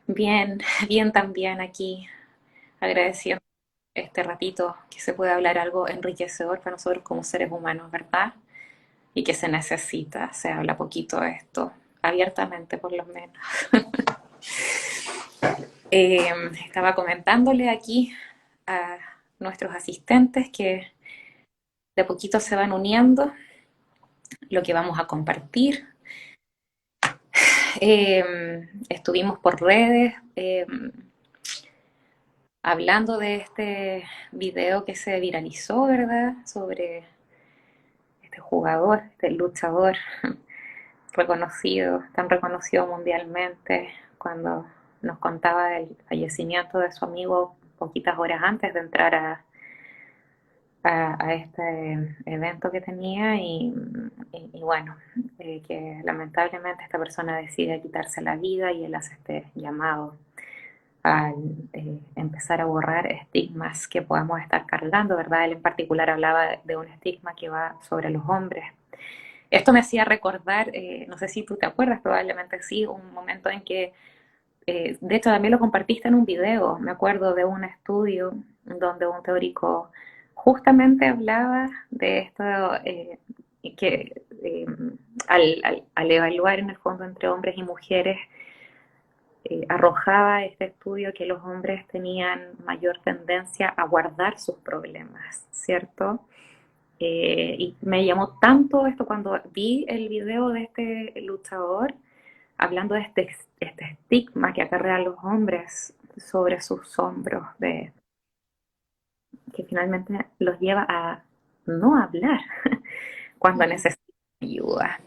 Bien, bien también aquí, agradeciendo este ratito que se puede hablar algo enriquecedor para nosotros como seres humanos, ¿verdad? Y que se necesita, se habla poquito de esto, abiertamente por lo menos. Eh, Estaba comentándole aquí a nuestros asistentes que de poquito se van uniendo lo que vamos a compartir. Estuvimos por redes hablando de este video que se viralizó, ¿verdad? Sobre este jugador, este luchador reconocido, tan reconocido mundialmente, cuando nos contaba del fallecimiento de su amigo poquitas horas antes de entrar a este evento que tenía y bueno, que lamentablemente esta persona decide quitarse la vida y él hace este llamado al empezar a borrar estigmas que podamos estar cargando, ¿verdad? Él en particular hablaba de un estigma que va sobre los hombres. Esto me hacía recordar, no sé si tú te acuerdas, probablemente sí, un momento en que, de hecho también lo compartiste en un video, me acuerdo de un estudio donde un teórico justamente hablaba de esto, que al evaluar en el fondo entre hombres y mujeres, arrojaba este estudio que los hombres tenían mayor tendencia a guardar sus problemas, ¿cierto? Y me llamó tanto esto cuando vi el video de este luchador hablando de este estigma que acarrean los hombres sobre sus hombros, que finalmente los lleva a no hablar cuando Mm. necesitan ayuda.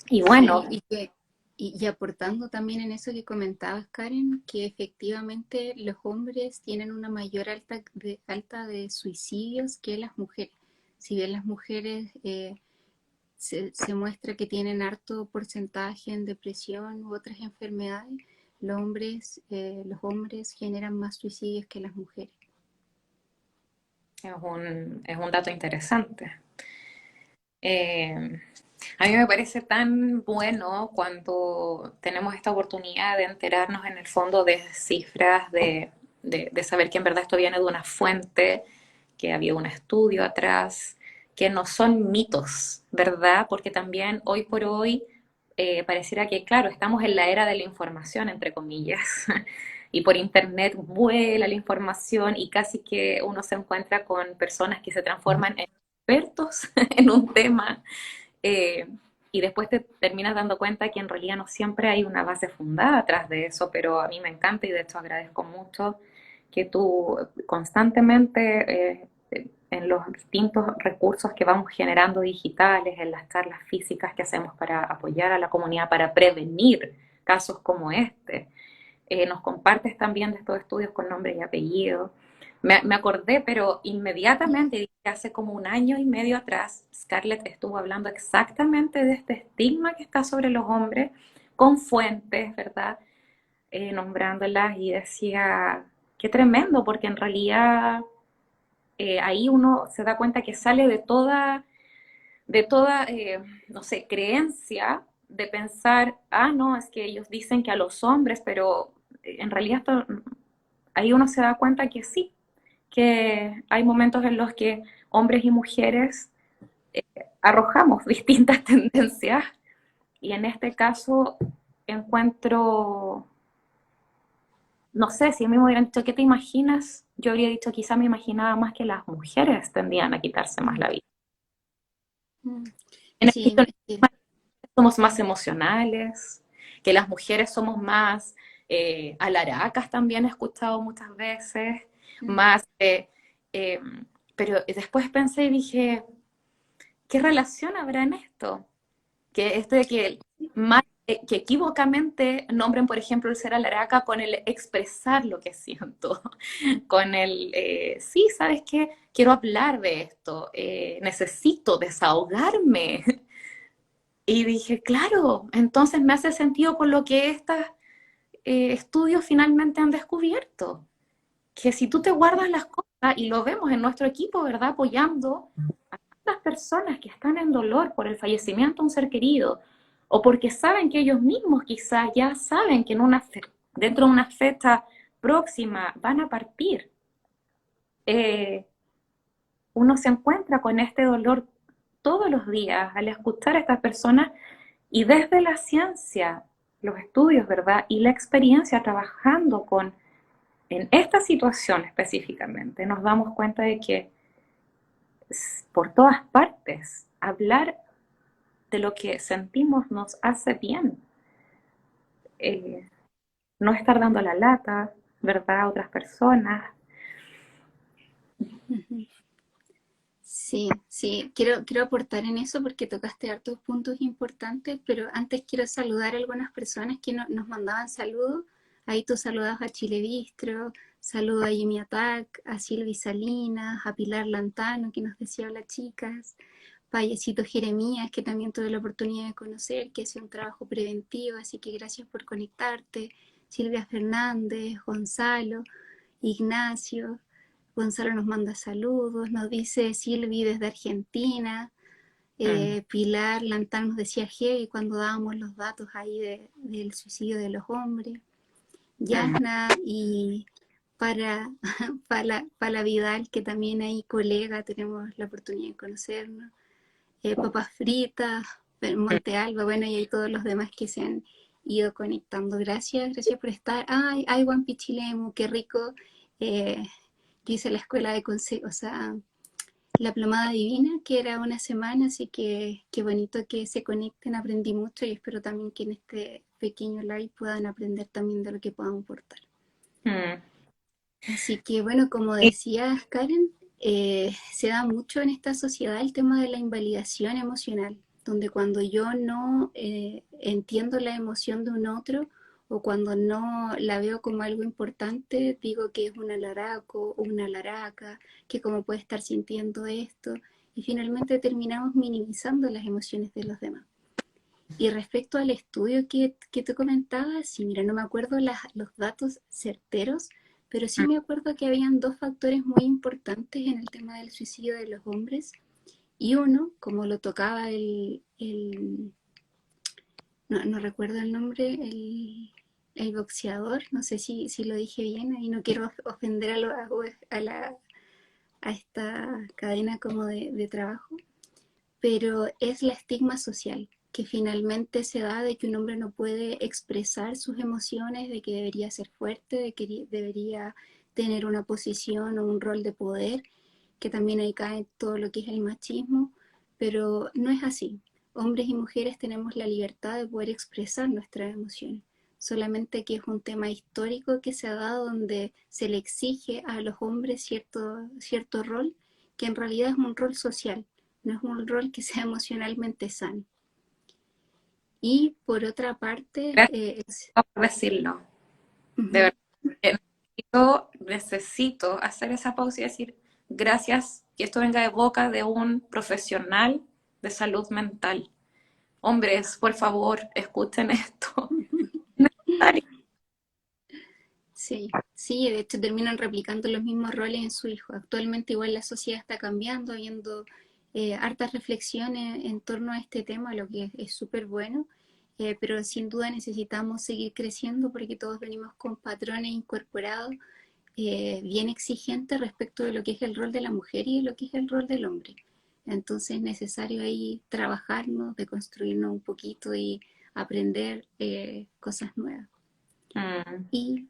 Y bueno, Sí, y aportando también en eso que comentabas, Karen, que efectivamente los hombres tienen una mayor alta de suicidios que las mujeres. Si bien las mujeres se muestra que tienen harto porcentaje en depresión u otras enfermedades, los hombres generan más suicidios que las mujeres. es un dato interesante. Eh, a mí me parece tan bueno cuando tenemos esta oportunidad de enterarnos en el fondo de cifras, de saber que en verdad esto viene de una fuente, que había un estudio atrás, que no son mitos, ¿verdad? Porque también hoy por hoy pareciera que, claro, estamos en la era de la información, entre comillas, y por internet vuela la información y casi que uno se encuentra con personas que se transforman en expertos en un tema, eh, y después te terminas dando cuenta que en realidad no siempre hay una base fundada atrás de eso, pero a mí me encanta y de hecho agradezco mucho que tú constantemente, en los distintos recursos que vamos generando digitales, en las charlas físicas que hacemos para apoyar a la comunidad, para prevenir casos como este, nos compartes también de estos estudios con nombre y apellido. Me acordé, pero inmediatamente, hace como un año y medio atrás, Scarlett estuvo hablando exactamente de este estigma que está sobre los hombres, con fuentes, ¿verdad? Nombrándolas y decía, qué tremendo, porque en realidad ahí uno se da cuenta que sale de toda, no sé, creencia de pensar, ah, no, es que ellos dicen que a los hombres, pero en realidad ahí uno se da cuenta que sí, que hay momentos en los que hombres y mujeres arrojamos distintas tendencias y en este caso encuentro, no sé, si a mí me hubieran dicho, ¿qué te imaginas? Yo habría dicho, quizá me imaginaba más que las mujeres tendían a quitarse más la vida. Mm. En Sí, efecto, somos más emocionales, que las mujeres somos más alaracas también he escuchado muchas veces, mm, más, eh, pero después pensé y dije, ¿qué relación habrá en esto? Que esto de que más que equivocamente nombren, por ejemplo, el ser alaraca con el expresar lo que siento, con el, sí, ¿sabes qué? Quiero hablar de esto, necesito desahogarme. Y dije, claro, entonces me hace sentido con lo que estos estudios finalmente han descubierto, que si tú te guardas las cosas, y lo vemos en nuestro equipo, ¿verdad? Apoyando a las personas que están en dolor por el fallecimiento de un ser querido, o porque saben que ellos mismos quizás ya saben que en una dentro de una fecha próxima van a partir. Eh, Uno se encuentra con este dolor todos los días al escuchar a estas personas y desde la ciencia, los estudios, ¿verdad? Y la experiencia trabajando en esta situación específicamente, nos damos cuenta de que por todas partes hablar de lo que sentimos nos hace bien. Eh, no estar dando la lata, ¿verdad? A otras personas. Ujú. Sí, sí, quiero aportar en eso porque tocaste hartos puntos importantes, pero antes quiero saludar a algunas personas que nos mandaban saludos. Ahí tú saludabas a Chile Bistro, saludo a Jimmy Attack, a Silvi Salinas, a Pilar Lantano que nos decía hola chicas, Payecito Jeremías que también tuve la oportunidad de conocer, que hace un trabajo preventivo, así que gracias por conectarte, Silvia Fernández, Gonzalo, Ignacio. Gonzalo nos manda saludos, nos dice Silvi desde Argentina, Mm, Pilar Lantán nos decía heavy cuando dábamos los datos ahí del suicidio de los hombres, mm, Yasna y para, para Vidal, que también ahí colega, tenemos la oportunidad de conocernos, Papas Fritas, mm. Monte Alba, bueno, y hay todos los demás que se han ido conectando. Gracias por estar. Ay, Juan Pichilemu, qué rico. Eh, yo hice la escuela de consejo, o sea, la plomada divina, que era una semana, así que qué bonito que se conecten, aprendí mucho y espero también que en este pequeño live puedan aprender también de lo que puedan aportar. Mm. Así que bueno, como Y decías, Karen, se da mucho en esta sociedad el tema de la invalidación emocional, donde cuando yo no entiendo la emoción de un otro o cuando no la veo como algo importante, digo que es un alaraco o una alaraca, que cómo puede estar sintiendo esto, y finalmente terminamos minimizando las emociones de los demás. Y respecto al estudio que tú comentabas, sí, mira, no me acuerdo los datos certeros, pero sí me acuerdo que habían dos factores muy importantes en el tema del suicidio de los hombres. Y uno, como lo tocaba no recuerdo el nombre, el boxeador, no sé si lo dije bien, y no quiero ofender a esta cadena como de trabajo, pero es la estigma social que finalmente se da de que un hombre no puede expresar sus emociones, de que debería ser fuerte, de que debería tener una posición o un rol de poder, que también ahí cae todo lo que es el machismo, pero no es así. Hombres y mujeres tenemos la libertad de poder expresar nuestras emociones, solamente que es un tema histórico que se ha dado donde se le exige a los hombres cierto rol, que en realidad es un rol social, no es un rol que sea emocionalmente sano. Y por otra parte, gracias por decirlo. De uh-huh. verdad. Necesito hacer esa pausa y decir gracias que esto venga de boca de un profesional de salud mental. Hombres, por favor, escuchen esto. Sí, sí, de hecho terminan replicando los mismos roles en su hijo. Actualmente igual la sociedad está cambiando, habiendo hartas reflexiones en torno a este tema, lo que es súper bueno, pero sin duda necesitamos seguir creciendo porque todos venimos con patrones incorporados bien exigentes respecto de lo que es el rol de la mujer y de lo que es el rol del hombre. Entonces es necesario ahí trabajarnos, deconstruirnos un poquito y aprender cosas nuevas. Mm, Y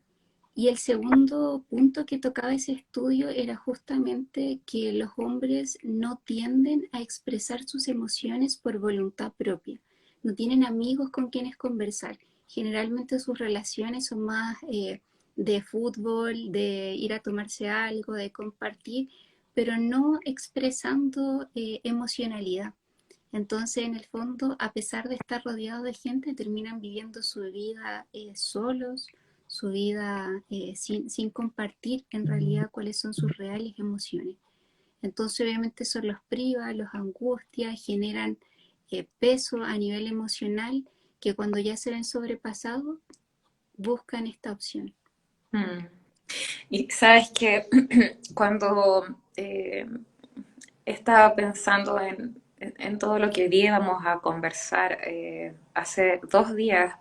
y el segundo punto que tocaba ese estudio era justamente que los hombres no tienden a expresar sus emociones por voluntad propia, no tienen amigos con quienes conversar. Generalmente sus relaciones son más de fútbol, de ir a tomarse algo, de compartir, pero no expresando emocionalidad. Entonces, en el fondo, a pesar de estar rodeados de gente, terminan viviendo su vida solos, su vida sin compartir en realidad cuáles son sus reales emociones. Entonces, obviamente, eso los priva, los angustia, generan peso a nivel emocional que cuando ya se ven sobrepasados, buscan esta opción. mm. Y sabes que cuando estaba pensando en todo lo que hoy día íbamos a conversar, hace 2 días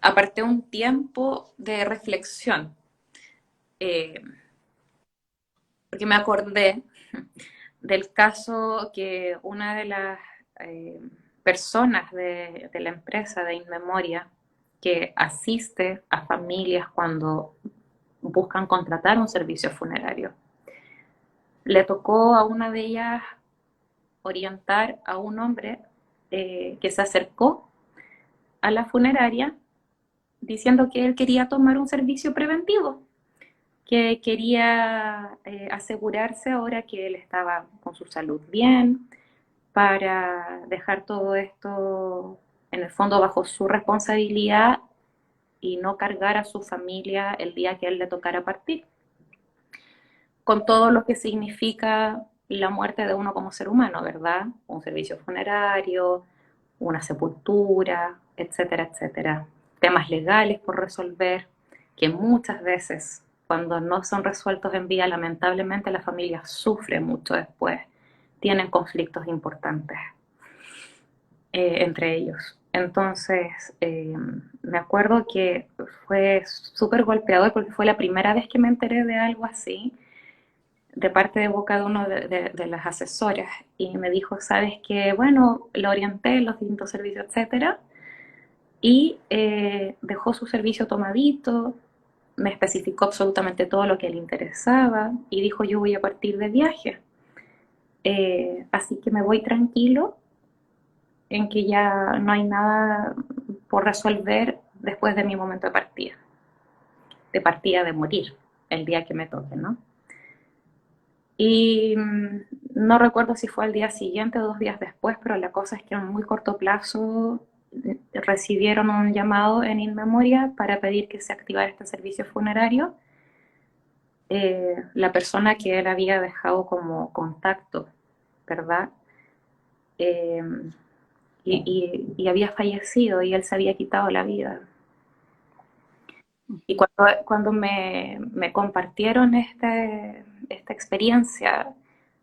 aparté un tiempo de reflexión, eh, porque me acordé del caso que una de las eh, personas de la empresa de Inmemoria que asiste a familias cuando buscan contratar un servicio funerario, le tocó a una de ellas orientar a un hombre que se acercó a la funeraria diciendo que él quería tomar un servicio preventivo, que quería asegurarse ahora que él estaba con su salud bien, para dejar todo esto en el fondo bajo su responsabilidad y no cargar a su familia el día que él le tocara partir, con todo lo que significa la muerte de uno como ser humano, ¿verdad? Un servicio funerario, una sepultura, etcétera, etcétera. Temas legales por resolver, que muchas veces, cuando no son resueltos en vida, lamentablemente la familia sufre mucho después, tienen conflictos importantes entre ellos. Entonces, me acuerdo que fue súper golpeador porque fue la primera vez que me enteré de algo así de parte de boca de uno de las asesoras y me dijo, sabes que, bueno, lo orienté en los distintos servicios, etcétera, y dejó su servicio tomadito, me especificó absolutamente todo lo que le interesaba y dijo, yo voy a partir de viaje, así que me voy tranquilo en que ya no hay nada por resolver después de mi momento de partida de morir, el día que me toque, ¿no? Y no recuerdo si fue al día siguiente o 2 días después, pero la cosa es que en muy corto plazo recibieron un llamado en Inmemoria para pedir que se activara este servicio funerario. La persona que él había dejado como contacto, ¿verdad? Eh, y había fallecido y él se había quitado la vida. Y cuando me compartieron esta experiencia,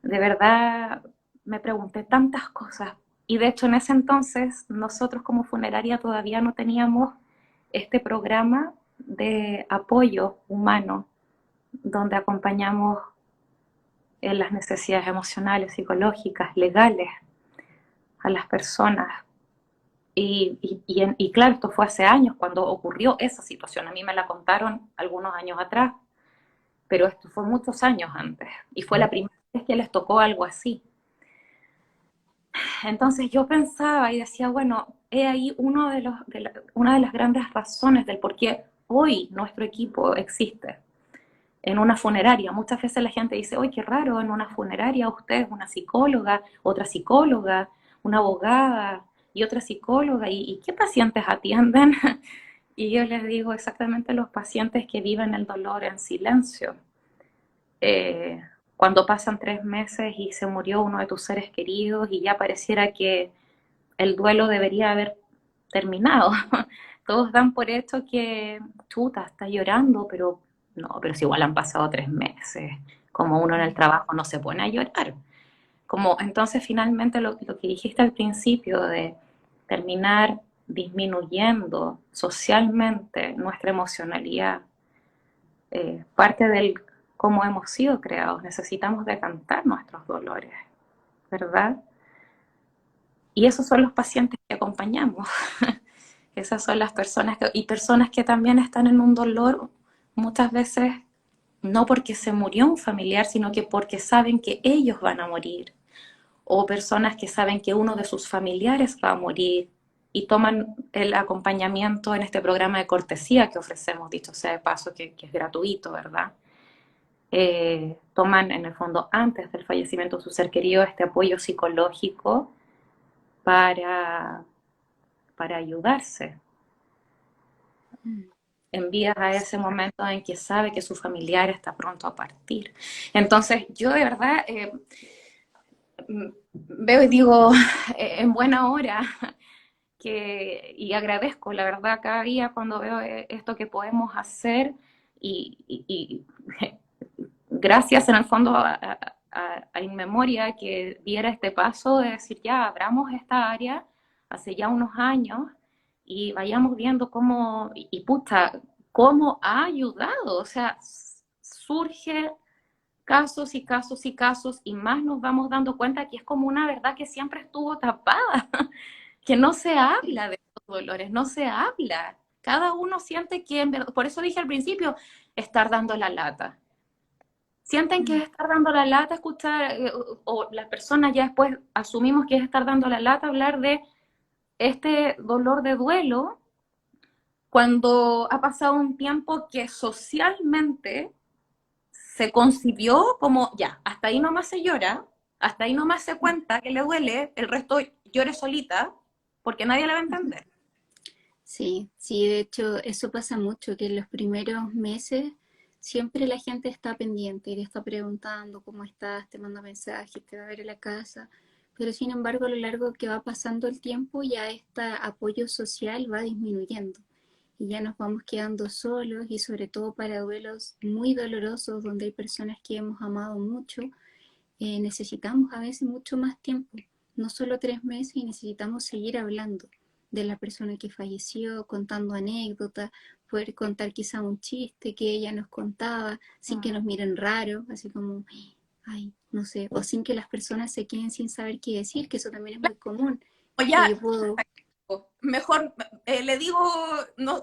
de verdad me pregunté tantas cosas. Y de hecho en ese entonces nosotros como funeraria todavía no teníamos este programa de apoyo humano donde acompañamos en las necesidades emocionales, psicológicas, legales a las personas. Y claro, esto fue hace años cuando ocurrió esa situación. A mí me la contaron algunos años atrás, pero esto fue muchos años antes y fue la primera vez que les tocó algo así. Entonces yo pensaba y decía, bueno, he ahí una de las grandes razones del por qué hoy nuestro equipo existe en una funeraria. Muchas veces la gente dice, oye, qué raro, en una funeraria usted es una psicóloga, otra psicóloga, una abogada y otra psicóloga, ¿y qué pacientes atienden? Y yo les digo exactamente los pacientes que viven el dolor en silencio. Eh, Cuando pasan 3 meses y se murió uno de tus seres queridos y ya pareciera que el duelo debería haber terminado. Todos dan por hecho que, chuta, está llorando, pero no, pero si igual han pasado 3 meses. Como uno en el trabajo no se pone a llorar. Como entonces finalmente lo que dijiste al principio de terminar disminuyendo socialmente nuestra emocionalidad, parte del cómo hemos sido creados. Necesitamos decantar nuestros dolores, ¿verdad? Y esos son los pacientes que acompañamos. Esas son las personas y personas que también están en un dolor muchas veces no porque se murió un familiar, sino que porque saben que ellos van a morir. O personas que saben que uno de sus familiares va a morir y toman el acompañamiento en este programa de cortesía que ofrecemos, dicho sea de paso, que es gratuito, ¿verdad? Toman en el fondo antes del fallecimiento de su ser querido este apoyo psicológico para, para ayudarse en vías a ese momento en que sabe que su familiar está pronto a partir. Entonces, yo de verdad veo y digo, en buena hora, y agradezco, la verdad, cada día cuando veo esto que podemos hacer y gracias en el fondo a Inmemoria que diera este paso de decir, ya, abramos esta área hace ya unos años y vayamos viendo cómo, y puta, cómo ha ayudado. O sea, surge casos y casos y casos, y más nos vamos dando cuenta que es como una verdad que siempre estuvo tapada, que no se Sí. habla de estos dolores, no se habla. Cada uno siente que, en verdad, por eso dije al principio, estar dando la lata. Sienten que Mm. es estar dando la lata escuchar, o las personas ya después asumimos que es estar dando la lata hablar de este dolor de duelo cuando ha pasado un tiempo que socialmente se concibió como, ya, hasta ahí nomás se llora, hasta ahí nomás se cuenta que le duele, el resto llore solita, porque nadie le va a Ujú. entender. Sí, sí, de hecho eso pasa mucho, que en los primeros meses siempre la gente está pendiente y te está preguntando cómo estás, te manda mensajes, te va a ver a la casa, pero sin embargo a lo largo que va pasando el tiempo ya este apoyo social va disminuyendo y ya nos vamos quedando solos y sobre todo para duelos muy dolorosos donde hay personas que hemos amado mucho, necesitamos a veces mucho más tiempo, no solo 3 meses, y necesitamos seguir hablando de la persona que falleció, contando anécdotas, poder contar quizá un chiste que ella nos contaba sin que nos miren raro, así como, ay, no sé, o sin que las personas se queden sin saber qué decir, que eso también es muy común, O que ya, yo puedo... mejor le digo, no,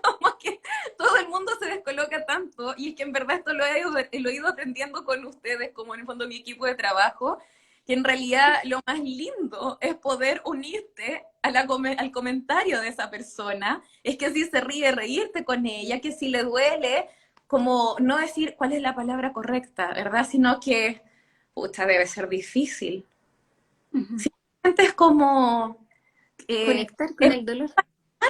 como que todo el mundo se descoloca tanto, y es que en verdad esto lo he ido aprendiendo con ustedes, como en el fondo mi equipo de trabajo, que en realidad lo más lindo es poder unirte a al comentario de esa persona, es que si se ríe, reírte con ella, que si le duele, como no decir cuál es la palabra correcta, ¿verdad? Sino que, pucha, debe ser difícil. Ujú. Es como Conectar con estar el dolor.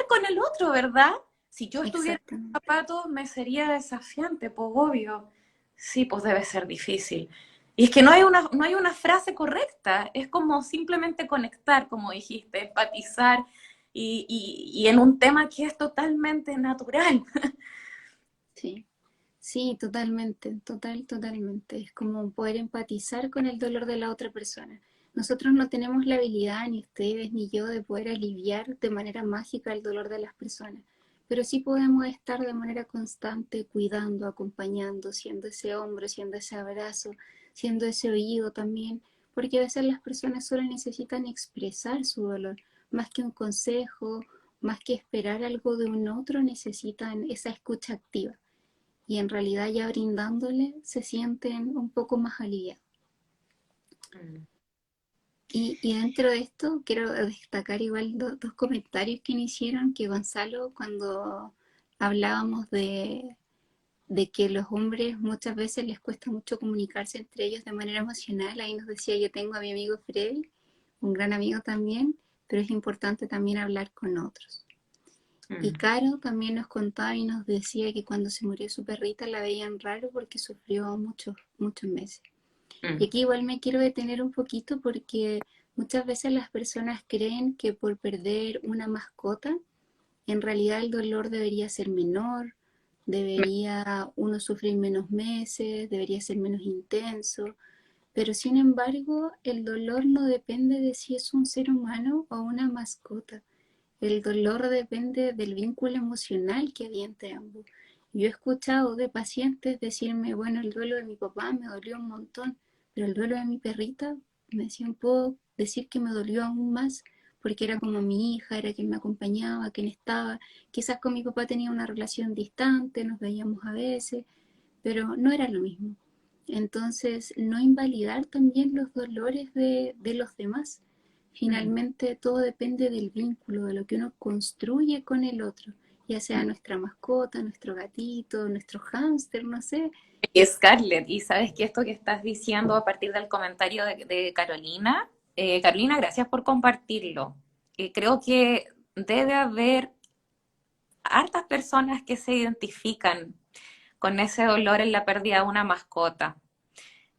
con el otro, ¿verdad? Si yo estuviera en sus Exactamente. zapatos, me sería desafiante, pues obvio. Sí, pues debe ser difícil. Y es que no hay una frase correcta, es como simplemente conectar, como dijiste, empatizar, y en un tema que es totalmente natural. Sí. Sí, totalmente, totalmente. Es como poder empatizar con el dolor de la otra persona. Nosotros no tenemos la habilidad, ni ustedes ni yo, de poder aliviar de manera mágica el dolor de las personas, pero sí podemos estar de manera constante cuidando, acompañando, siendo ese hombro, siendo ese abrazo, siendo ese oído también, porque a veces las personas solo necesitan expresar su dolor, más que un consejo, más que esperar algo de un otro, necesitan esa escucha activa y en realidad ya brindándole se sienten un poco más aliviados. Y dentro de esto quiero destacar igual dos comentarios que me hicieron, que Gonzalo cuando hablábamos de que los hombres muchas veces les cuesta mucho comunicarse entre ellos de manera emocional, ahí nos decía, yo tengo a mi amigo Freddy, un gran amigo también, pero es importante también hablar con otros. Y Mm, Caro también nos contaba y nos decía que cuando se murió su perrita la veían raro porque sufrió muchos, muchos meses. Y mm, aquí igual me quiero detener un poquito porque muchas veces las personas creen que por perder una mascota, en realidad el dolor debería ser menor, debería uno sufrir menos meses, debería ser menos intenso, pero sin embargo el dolor no depende de si es un ser humano o una mascota. El dolor depende del vínculo emocional que había entre ambos. Yo he escuchado de pacientes decirme, bueno, el duelo de mi papá me dolió un montón, pero el duelo de mi perrita, me decían, puedo decir que me dolió aún más, porque era como mi hija, era quien me acompañaba, quien estaba. Quizás con mi papá tenía una relación distante, nos veíamos a veces, pero no era lo mismo. Entonces, no invalidar también los dolores de los demás. mm, Finalmente, todo depende del vínculo, de lo que uno construye con el otro, ya sea mm. nuestra mascota, nuestro gatito, nuestro hámster, no sé. Y Scarlett, y sabes que esto que estás diciendo a partir del comentario de Carolina, Carolina, gracias por compartirlo. Creo que debe haber hartas personas que se identifican con ese dolor en la pérdida de una mascota.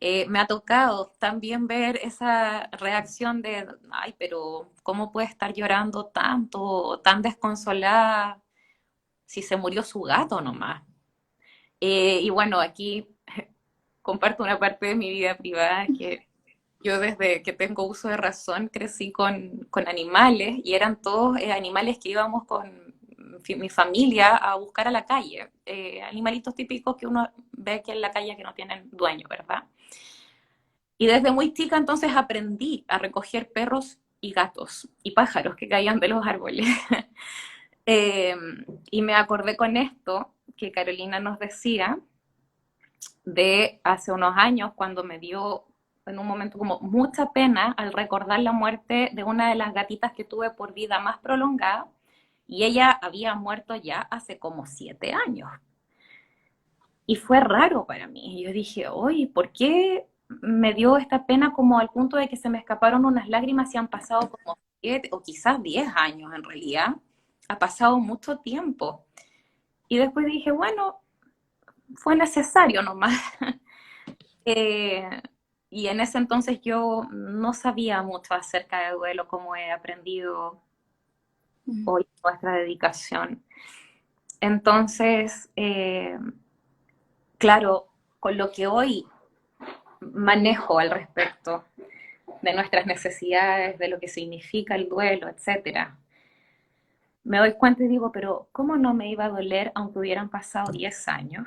Me ha tocado también ver esa reacción de, ay, pero ¿cómo puede estar llorando tanto o tan desconsolada si se murió su gato nomás? Y bueno, aquí comparto una parte de mi vida privada que Yo desde que tengo uso de razón crecí con animales y eran todos animales que íbamos con mi familia a buscar a la calle. Animalitos típicos que uno ve aquí en la calle que no tienen dueño, ¿verdad? Y desde muy chica entonces aprendí a recoger perros y gatos y pájaros que caían de los árboles. Eh, y me acordé con esto que Carolina nos decía de hace unos años cuando me dio en un momento como mucha pena al recordar la muerte de una de las gatitas que tuve por vida más prolongada y ella había muerto ya hace como 7 años. Y fue raro para mí. Yo dije, oye, ¿por qué me dio esta pena como al punto de que se me escaparon unas lágrimas y han pasado como 7 o quizás 10 años en realidad? Ha pasado mucho tiempo. Y después dije, bueno, fue necesario nomás. Eh, y en ese entonces yo no sabía mucho acerca de duelo, como he aprendido Mm, hoy con nuestra dedicación. Entonces, claro, con lo que hoy manejo al respecto de nuestras necesidades, de lo que significa el duelo, etcétera, me doy cuenta y digo, pero ¿cómo no me iba a doler aunque hubieran pasado 10 años?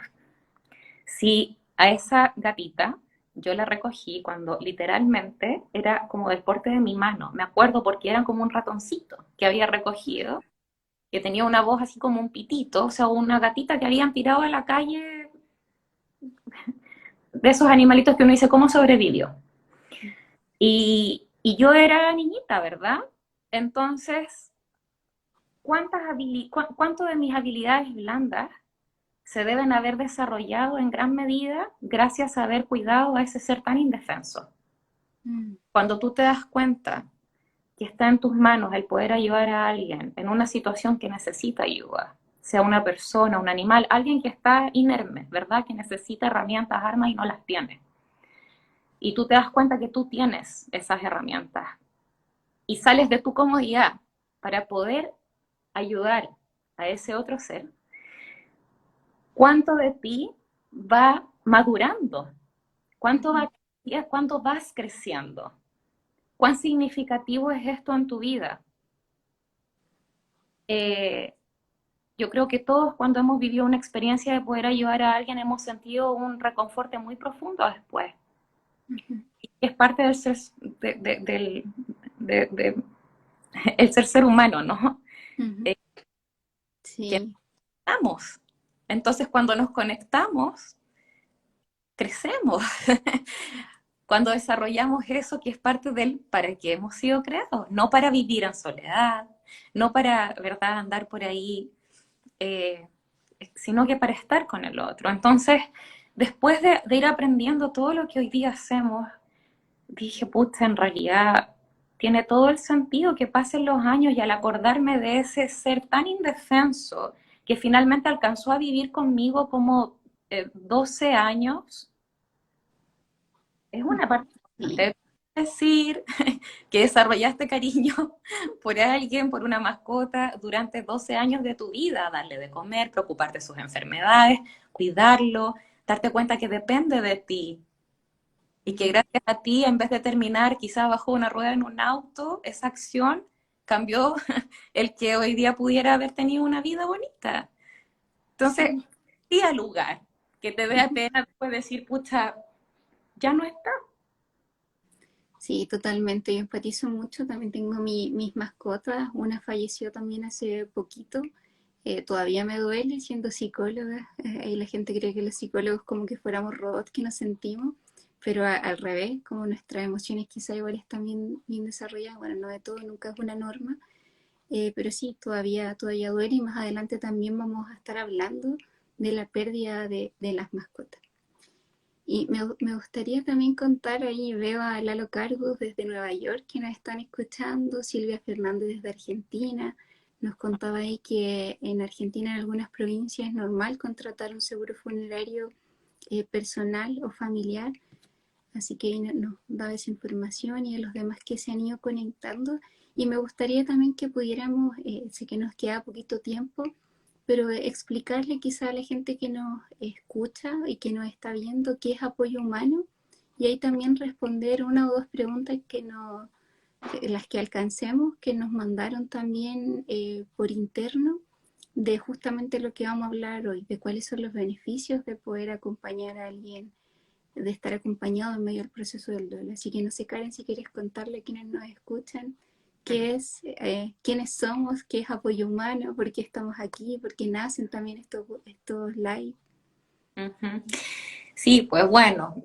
Si a esa gatita yo la recogí cuando literalmente era como del porte de mi mano. Me acuerdo porque era como un ratoncito que había recogido, que tenía una voz así como un pitito, o sea, una gatita que habían tirado a la calle, de esos animalitos que uno dice, ¿cómo sobrevivió? Y yo era niñita, ¿verdad? Entonces, ¿cuánto de mis habilidades blandas se deben haber desarrollado en gran medida gracias a haber cuidado a ese ser tan indefenso? mm, Cuando tú te das cuenta que está en tus manos el poder ayudar a alguien en una situación que necesita ayuda, sea una persona, un animal, alguien que está inerme, ¿verdad? Que necesita herramientas, armas y no las tiene. Y tú te das cuenta que tú tienes esas herramientas y sales de tu comodidad para poder ayudar a ese otro ser. ¿Cuánto de ti va madurando? ¿Cuánto, ujú. va, ¿Cuánto vas creciendo? ¿Cuán significativo es esto en tu vida? Eh, yo creo que todos cuando hemos vivido una experiencia de poder ayudar a alguien hemos sentido un reconforte muy profundo después. Ujú, Y es parte del ser, del de, el ser humano, ¿no? ujú. Eh, que Sí, estamos. Entonces cuando nos conectamos, crecemos. Cuando desarrollamos eso que es parte del para qué hemos sido creados, no para vivir en soledad, no para, ¿verdad?, andar por ahí, eh, sino que para estar con el otro. Entonces, después de ir aprendiendo todo lo que hoy día hacemos, dije, pucha, en realidad tiene todo el sentido que pasen los años y al acordarme de ese ser tan indefenso que finalmente alcanzó a vivir conmigo como 12 años, es una parte sí. importante de decir que desarrollaste cariño por alguien, por una mascota, durante 12 años de tu vida, darle de comer, preocuparte de sus enfermedades, cuidarlo, darte cuenta que depende de ti y que Ujú. gracias a ti, en vez de terminar quizás bajo una rueda en un auto, esa acción cambió el que hoy día pudiera haber tenido una vida bonita. Entonces, Sí. sí al lugar, que te dé Ujú. pena después decir, pucha, ya no está. Sí, totalmente. Yo empatizo mucho. También tengo mis mascotas. Una falleció también hace poquito. Todavía me duele siendo psicóloga. Y la gente cree que los psicólogos como que fuéramos robots que nos sentimos. Pero al revés, como nuestras emociones quizá igual están bien desarrolladas. Bueno, no de todo, nunca es una norma. Pero sí, todavía duele y más adelante también vamos a estar hablando de la pérdida de las mascotas. Y me gustaría también contar, ahí veo a Lalo Cargos desde Nueva York que nos están escuchando, Silvia Fernández desde Argentina, nos contaba ahí que en Argentina en algunas provincias es normal contratar un seguro funerario personal o familiar, así que ahí nos daba esa información y a los demás que se han ido conectando. Y me gustaría también que pudiéramos, sé que nos queda poquito tiempo, pero explicarle quizá a la gente que nos escucha y que nos está viendo qué es apoyo humano y ahí también responder una o dos preguntas las que alcancemos, que nos mandaron también por interno, de justamente lo que vamos a hablar hoy, de cuáles son los beneficios de poder acompañar a alguien, de estar acompañado en medio del proceso del duelo. Así que no sé, Karen, si quieres contarle a quienes nos escuchan quiénes somos, qué es apoyo humano, por qué estamos aquí, por qué nacen también estos live. Ujú. Sí, pues bueno,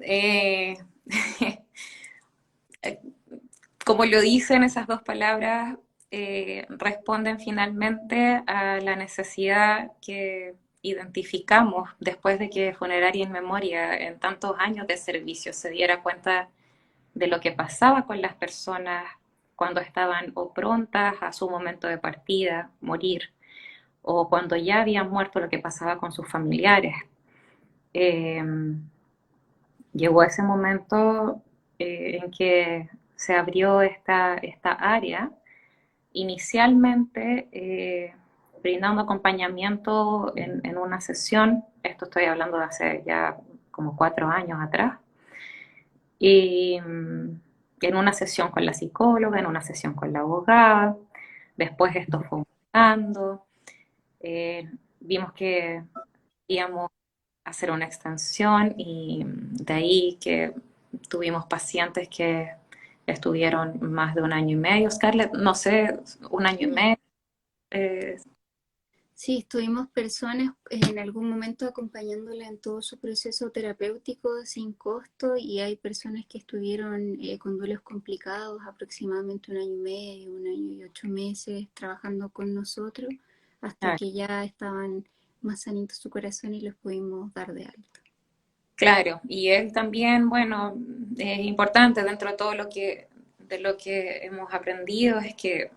como lo dicen esas dos palabras, responden finalmente a la necesidad que identificamos después de que Funeraria en Memoria, en tantos años de servicio, se diera cuenta de lo que pasaba con las personas cuando estaban o prontas a su momento de partida, morir, o cuando ya habían muerto, lo que pasaba con sus familiares. Eh, Llegó ese momento en que se abrió esta área, inicialmente brindando acompañamiento en una sesión, esto estoy hablando de hace ya como 4 años atrás, y en una sesión con la psicóloga, en una sesión con la abogada, después esto fue aumentando, vimos que íbamos hacer una extensión y de ahí que tuvimos pacientes que estuvieron más de 1 año y medio. Scarlett, no sé, 1 año y medio. eh, Sí, estuvimos personas en algún momento acompañándola en todo su proceso terapéutico sin costo y hay personas que estuvieron con duelos complicados, aproximadamente 1 año y medio, 1 año y 8 meses trabajando con nosotros hasta ah, que ya estaban más sanitos su corazón y los pudimos dar de alta. claro, y él también, bueno, es importante dentro de todo de lo que hemos aprendido, es que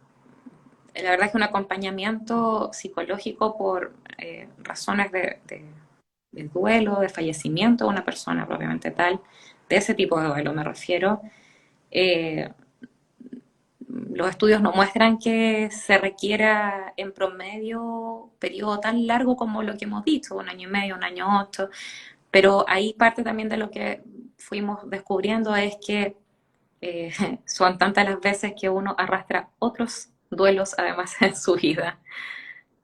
la verdad es que un acompañamiento psicológico por razones de duelo, de fallecimiento de una persona propiamente tal, de ese tipo de duelo me refiero, eh, los estudios no muestran que se requiera en promedio periodo tan largo como lo que hemos dicho, 1 año y medio, 1 año 8, pero ahí parte también de lo que fuimos descubriendo es que eh, son tantas las veces que uno arrastra otros duelos además en su vida,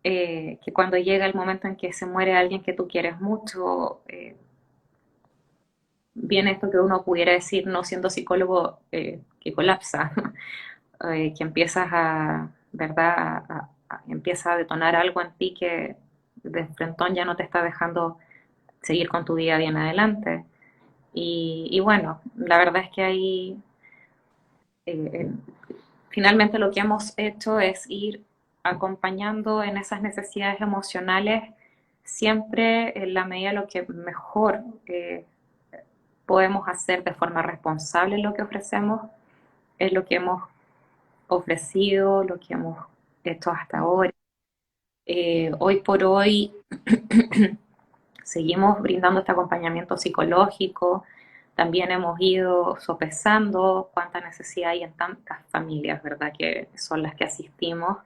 que cuando llega el momento en que se muere alguien que tú quieres mucho, viene esto que uno pudiera decir, no siendo psicólogo, que colapsa, que empiezas ¿verdad? Empieza a detonar algo en ti que de frentón ya no te está dejando seguir con tu vida bien adelante. Y bueno, la verdad es que ahí eh, finalmente lo que hemos hecho es ir acompañando en esas necesidades emocionales siempre en la medida de lo que mejor podemos hacer de forma responsable lo que ofrecemos, es lo que hemos ofrecido, lo que hemos hecho hasta ahora. Hoy por hoy seguimos brindando este acompañamiento psicológico, también hemos ido sopesando cuánta necesidad hay en tantas familias, ¿verdad? Que son las que asistimos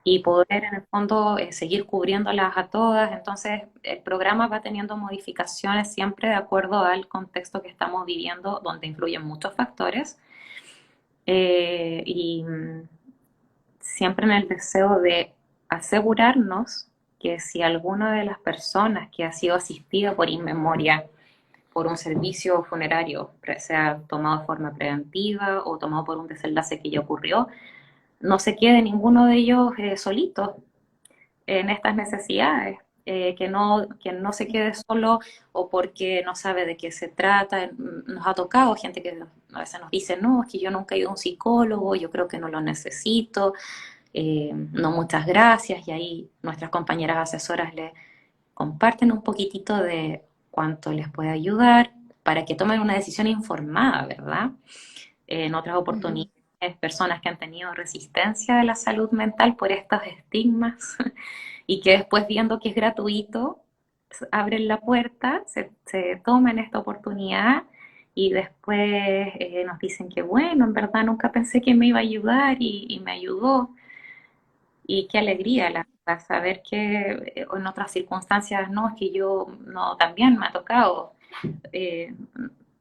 y poder en el fondo seguir cubriéndolas a todas. Entonces el programa va teniendo modificaciones siempre de acuerdo al contexto que estamos viviendo, donde influyen muchos factores y siempre en el deseo de asegurarnos que si alguna de las personas que ha sido asistida por inmemoria por un servicio funerario, sea tomado de forma preventiva o tomado por un desenlace que ya ocurrió, no se quede ninguno de ellos solito en estas necesidades, que no se quede solo o porque no sabe de qué se trata. Nos ha tocado gente que a veces nos dice, no, es que yo nunca he ido a un psicólogo, yo creo que no lo necesito, no, muchas gracias, y ahí nuestras compañeras asesoras le comparten un poquitito de cuánto les puede ayudar para que tomen una decisión informada, ¿verdad? En otras Ujú. oportunidades, personas que han tenido resistencia a la salud mental por estos estigmas y que después viendo que es gratuito, abren la puerta, se toman esta oportunidad y después nos dicen que bueno, en verdad nunca pensé que me iba a ayudar y me ayudó. Y qué alegría Sí. saber que en otras circunstancias no, es que yo no, también me ha tocado. Eh,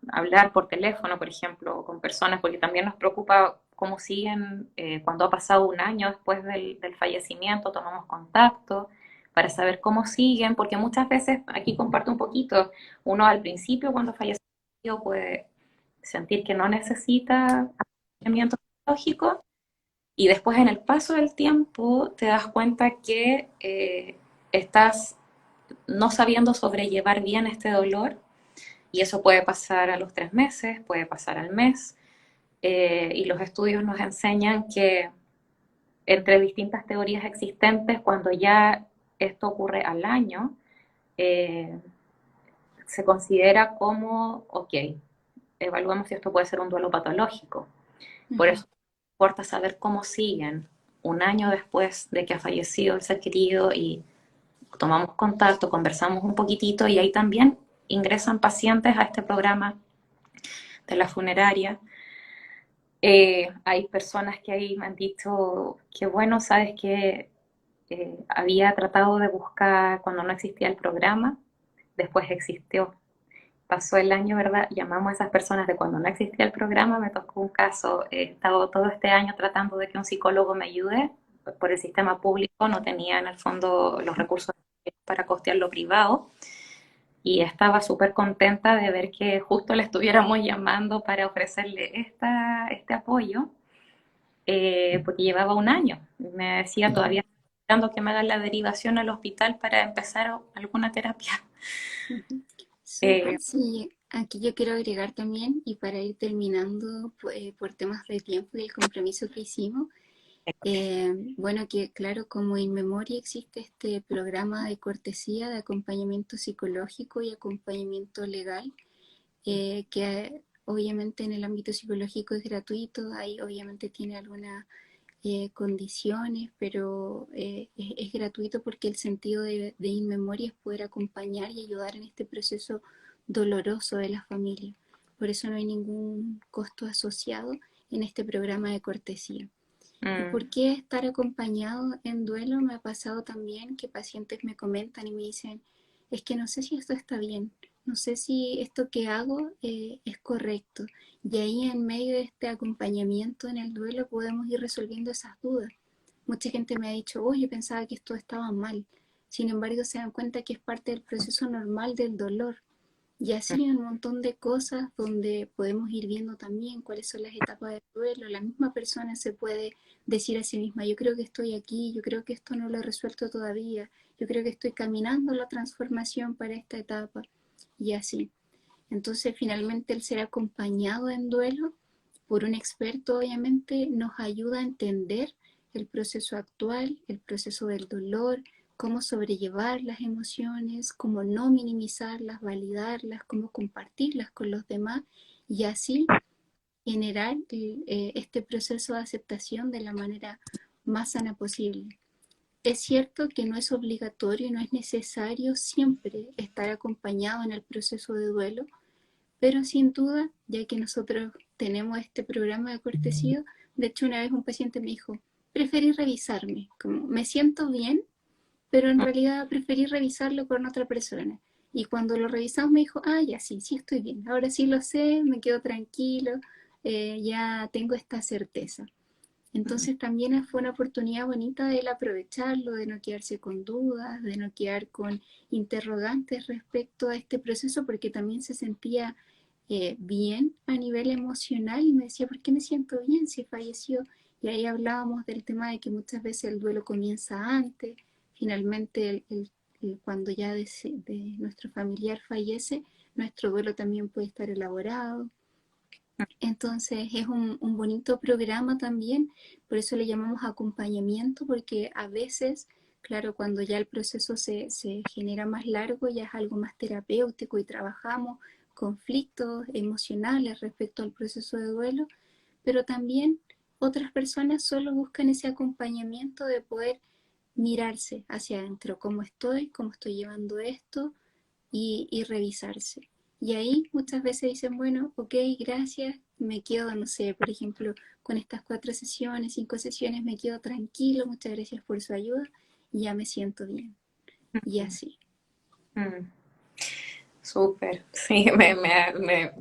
hablar por teléfono, por ejemplo, con personas, porque también nos preocupa cómo siguen cuando ha pasado un año después del fallecimiento, tomamos contacto para saber cómo siguen, porque muchas veces, aquí comparto un poquito, uno al principio cuando fallece puede sentir que no necesita acompañamiento psicológico y después en el paso del tiempo te das cuenta que estás no sabiendo sobrellevar bien este dolor y eso puede pasar a los 3 meses, puede pasar al mes y los estudios nos enseñan que entre distintas teorías existentes, cuando ya esto ocurre al año, eh, se considera como, ok, evaluamos si esto puede ser un duelo patológico. Por Ujú. eso importa saber cómo siguen un año después de que ha fallecido el ser querido y tomamos contacto, conversamos un poquitito y ahí también ingresan pacientes a este programa de la funeraria. Hay personas que ahí me han dicho que bueno, sabes que había tratado de buscar cuando no existía el programa, después existió. Pasó el año, ¿verdad? Llamamos a esas personas de cuando no existía el programa, me tocó un caso, he estado todo este año tratando de que un psicólogo me ayude, por el sistema público no tenía en el fondo los recursos para costear lo privado, y estaba súper contenta de ver que justo le estuviéramos llamando para ofrecerle este apoyo, porque llevaba un año. Me decía Ujú. todavía esperando que me hagan la derivación al hospital para empezar alguna terapia. Ujú. Eh, Súper, sí. Aquí yo quiero agregar también, y para ir terminando por temas de tiempo y el compromiso que hicimos, bueno, que claro, como In Memoria existe este programa de cortesía de acompañamiento psicológico y acompañamiento legal, que obviamente en el ámbito psicológico es gratuito, ahí obviamente tiene algunas condiciones, pero es gratuito porque el sentido de In Memoria es poder acompañar y ayudar en este proceso doloroso de la familia. Por eso no hay ningún costo asociado en este programa de cortesía. ¿Y mm, por qué estar acompañado en duelo? Me ha pasado también que pacientes me comentan y me dicen, es que no sé si esto está bien, no sé si esto que hago es correcto. Y ahí en medio de este acompañamiento en el duelo podemos ir resolviendo esas dudas. Mucha gente me ha dicho, oh, yo pensaba que esto estaba mal. Sin embargo, se dan cuenta que es parte del proceso normal del dolor. Y así un montón de cosas donde podemos ir viendo también cuáles son las etapas del duelo. La misma persona se puede decir a sí misma, yo creo que estoy aquí, yo creo que esto no lo he resuelto todavía, yo creo que estoy caminando la transformación para esta etapa. Y así. Entonces, finalmente, el ser acompañado en duelo por un experto, obviamente, nos ayuda a entender el proceso actual, el proceso del dolor, cómo sobrellevar las emociones, cómo no minimizarlas, validarlas, cómo compartirlas con los demás y así generar este proceso de aceptación de la manera más sana posible. Es cierto que no es obligatorio y no es necesario siempre estar acompañado en el proceso de duelo, pero sin duda, ya que nosotros tenemos este programa de cortesía, de hecho una vez un paciente me dijo, preferí revisarme, como me siento bien, pero en realidad preferí revisarlo con otra persona. Y cuando lo revisamos me dijo, ah, ya sí, sí estoy bien, ahora sí lo sé, me quedo tranquilo, ya tengo esta certeza. Entonces también fue una oportunidad bonita de él aprovecharlo, de no quedarse con dudas, de no quedar con interrogantes respecto a este proceso, porque también se sentía bien a nivel emocional y me decía, ¿por qué me siento bien si falleció? Y ahí hablábamos del tema de que muchas veces el duelo comienza antes, finalmente cuando ya de nuestro familiar fallece, nuestro duelo también puede estar elaborado. Entonces es un bonito programa también, por eso le llamamos acompañamiento, porque a veces, claro, cuando ya el proceso se genera más largo, ya es algo más terapéutico y trabajamos conflictos emocionales respecto al proceso de duelo, pero también otras personas solo buscan ese acompañamiento de poder mirarse hacia adentro, cómo estoy llevando esto, y revisarse. Y ahí muchas veces dicen, bueno, ok, gracias, me quedo, no sé, por ejemplo, con estas 4 sesiones, 5 sesiones, me quedo tranquilo, muchas gracias por su ayuda y ya me siento bien. Y así. mm. Súper. Sí,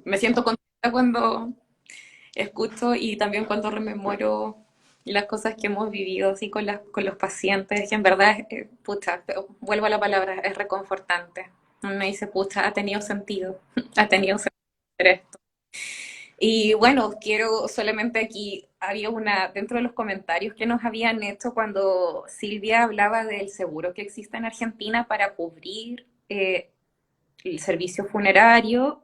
me siento contenta cuando escucho y también cuando rememoro las cosas que hemos vivido así con los pacientes, que en verdad, pucha, vuelvo a la palabra, es reconfortante. Me dice, pucha, ha tenido sentido, ha tenido sentido hacer esto. Y bueno, quiero solamente aquí, había una, dentro de los comentarios que nos habían hecho cuando Silvia hablaba del seguro que existe en Argentina para cubrir el servicio funerario,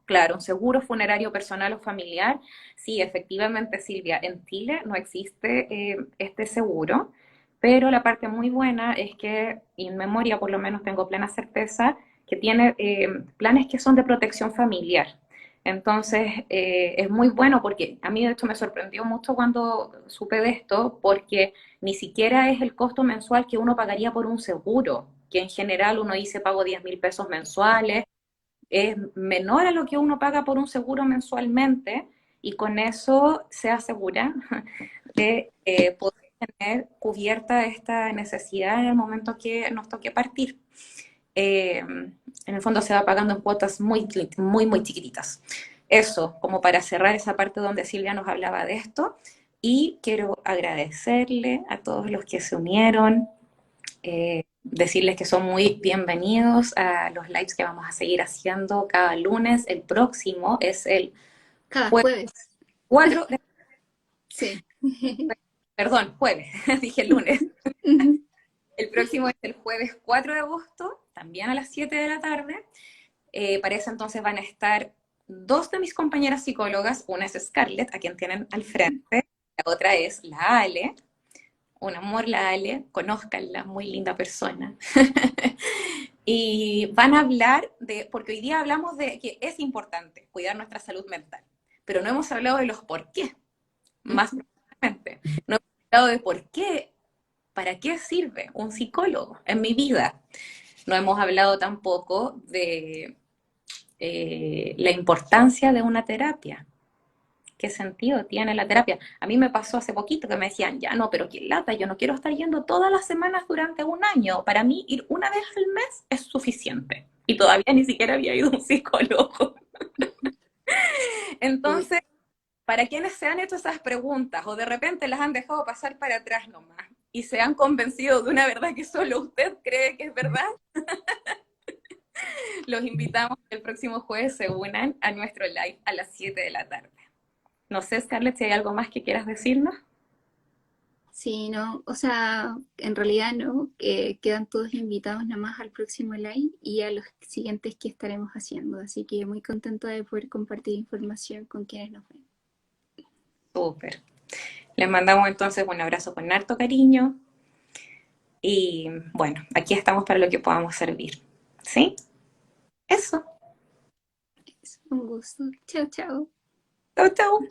claro, un seguro funerario personal o familiar. Sí, efectivamente, Silvia, en Chile no existe este seguro, pero la parte muy buena es que, en memoria por lo menos tengo plena certeza, que tiene planes que son de protección familiar. Entonces, es muy bueno porque a mí de hecho me sorprendió mucho cuando supe de esto, porque ni siquiera es el costo mensual que uno pagaría por un seguro, que en general uno dice pago 10.000 pesos mensuales, es menor a lo que uno paga por un seguro mensualmente y con eso se asegura de poder tener cubierta esta necesidad en el momento que nos toque partir. En el fondo se va pagando en cuotas muy chiquititas. Eso, como para cerrar esa parte donde Silvia nos hablaba de esto. Y quiero agradecerle a todos los que se unieron, decirles que son muy bienvenidos a los lives que vamos a seguir haciendo cada lunes. El próximo es el Cada jueves jueves. 4 de, Sí. perdón, jueves, dije lunes. El próximo es el jueves 4 de agosto, también a las 7 de la tarde. Para eso entonces van a estar dos de mis compañeras psicólogas, una es Scarlett, a quien tienen al frente, la otra es la Ale, un amor la Ale, conózcanla, muy linda persona. Y van a hablar de, porque hoy día hablamos de que es importante cuidar nuestra salud mental, pero no hemos hablado de los por qué, más profundamente. No hemos hablado de por qué, para qué sirve un psicólogo en mi vida. No hemos hablado tampoco de la importancia de una terapia. ¿Qué sentido tiene la terapia? A mí me pasó hace poquito que me decían, ya no, pero qué lata, yo no quiero estar yendo todas las semanas durante un año. Para mí ir una vez al mes es suficiente. Y todavía ni siquiera había ido a un psicólogo. Uy, Entonces, para quienes se han hecho esas preguntas o de repente las han dejado pasar para atrás nomás y se han convencido de una verdad que solo usted cree que es verdad, los invitamos que el próximo jueves se unan a nuestro live a las 7 de la tarde. No sé, Scarlett, si hay algo más que quieras decirnos. sí, no, o sea, en realidad no, que quedan todos invitados nada más al próximo live y a los siguientes que estaremos haciendo, así que muy contenta de poder compartir información con quienes nos ven. Súper. Les mandamos entonces un abrazo con harto cariño y bueno, aquí estamos para lo que podamos servir. ¿Sí? Eso. Es un gusto. Chao, chao. Chau, chau.